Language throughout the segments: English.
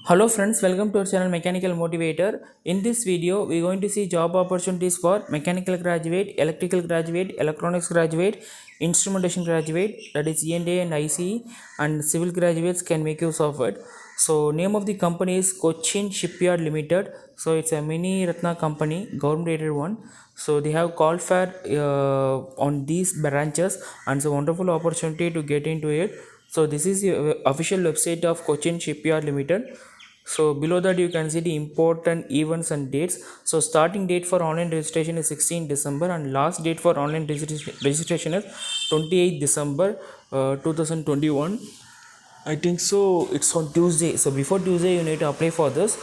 Hello friends, welcome to our channel Mechanical Motivator. In this video, we are going to see job opportunities for mechanical graduate, electrical graduate, electronics graduate, instrumentation graduate, that is E&A and ICE, and civil graduates can make use of it. So name of the company is Cochin Shipyard Limited. So it's a mini Ratna company, government rated one. So they have called for on these branches, and it's a wonderful opportunity to get into it. So this is the official website of Cochin Shipyard Limited. So below that you can see the important events and dates. So starting date for online registration is 16 December and last date for online registration is 28 December 2021. I think so it's on Tuesday. So before Tuesday you need to apply for this.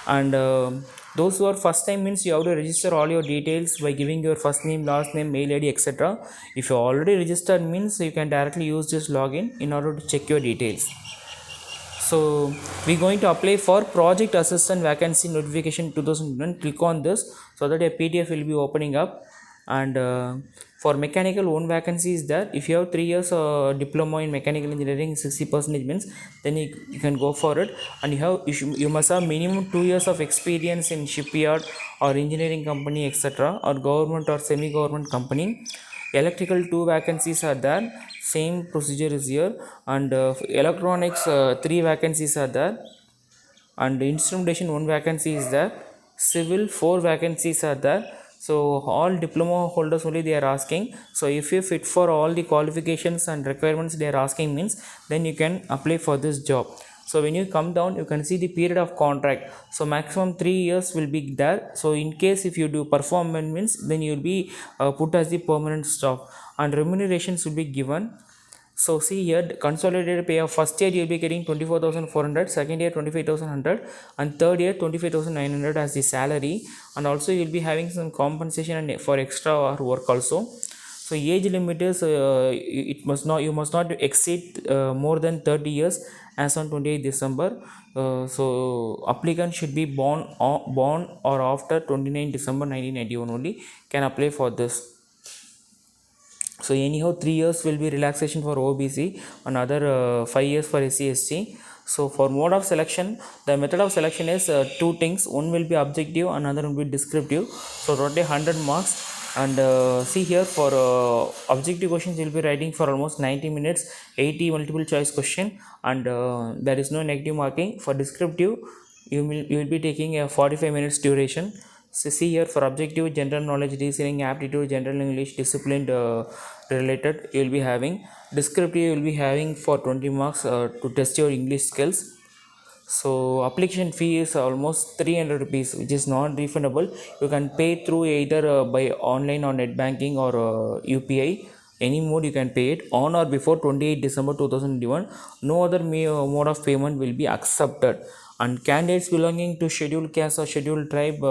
And those who are first time means you have to register all your details by giving your first name, last name, mail ID, etc. If you already registered means you can directly use this login in order to check your details. So we're going to apply for project assistant vacancy notification 2001. Click on this so that a PDF will be opening up. And for mechanical, one vacancy is there. If you have 3 years diploma in mechanical engineering, 60% means then you can go for it. And you must have minimum 2 years of experience in shipyard or engineering company, etc., or government or semi-government company. Electrical 2 vacancies are there, same procedure is here. And electronics 3 vacancies are there, and instrumentation 1 vacancy is there. Civil 4 vacancies are there. So all diploma holders only they are asking. So if you fit for all the qualifications and requirements they are asking means, then you can apply for this job. So when you come down you can see the period of contract. So maximum 3 years will be there. So in case if you do performance means, then you will be put as the permanent staff, and remunerations will be given. So see here, consolidated pay of first year you will be getting 24,400, second year 25,100, and third year 25,900 as the salary. And also you will be having some compensation for extra or work also. So age limit is you must not exceed more than 30 years as on 28 December. So applicant should be born or after 29 December 1991 only can apply for this. So anyhow 3 years will be relaxation for OBC, another 5 years for SC/ST. So for mode of selection, the method of selection is two things. One will be objective, another will be descriptive. So rotate 100 marks. And see here, for objective questions you will be writing for almost 90 minutes, 80 multiple choice question, and there is no negative marking. For descriptive you will be taking a 45 minutes duration. So see here, for objective, general knowledge, reasoning, aptitude, general English, discipline related you will be having. Descriptive you will be having for 20 marks to test your English skills. So application fee is almost 300 rupees, which is non refundable. You can pay through either by online or net banking or UPI. Any mode you can pay it on or before 28 December 2021. No other mode of payment will be accepted. And candidates belonging to scheduled caste or scheduled tribe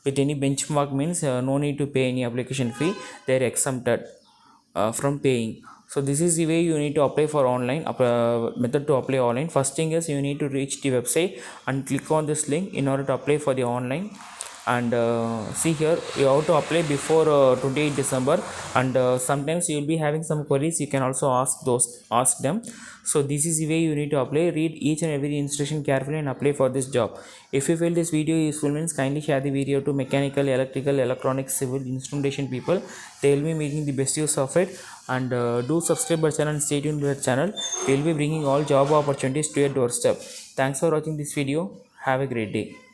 with any benchmark means no need to pay any application fee. They are exempted from paying. So this is the way you need to apply for online method to apply online. First thing is you need to reach the website and click on this link in order to apply for the online. And see here, you have to apply before 28 December. And sometimes you will be having some queries, you can also ask them. So this is the way you need to apply. Read each and every instruction carefully and apply for this job. If you feel this video useful means, kindly share the video to mechanical, electrical, electronics, civil, instrumentation people. They will be making the best use of it. And do subscribe our channel and stay tuned to our channel. We will be bringing all job opportunities to your doorstep. Thanks for watching this video. Have a great day.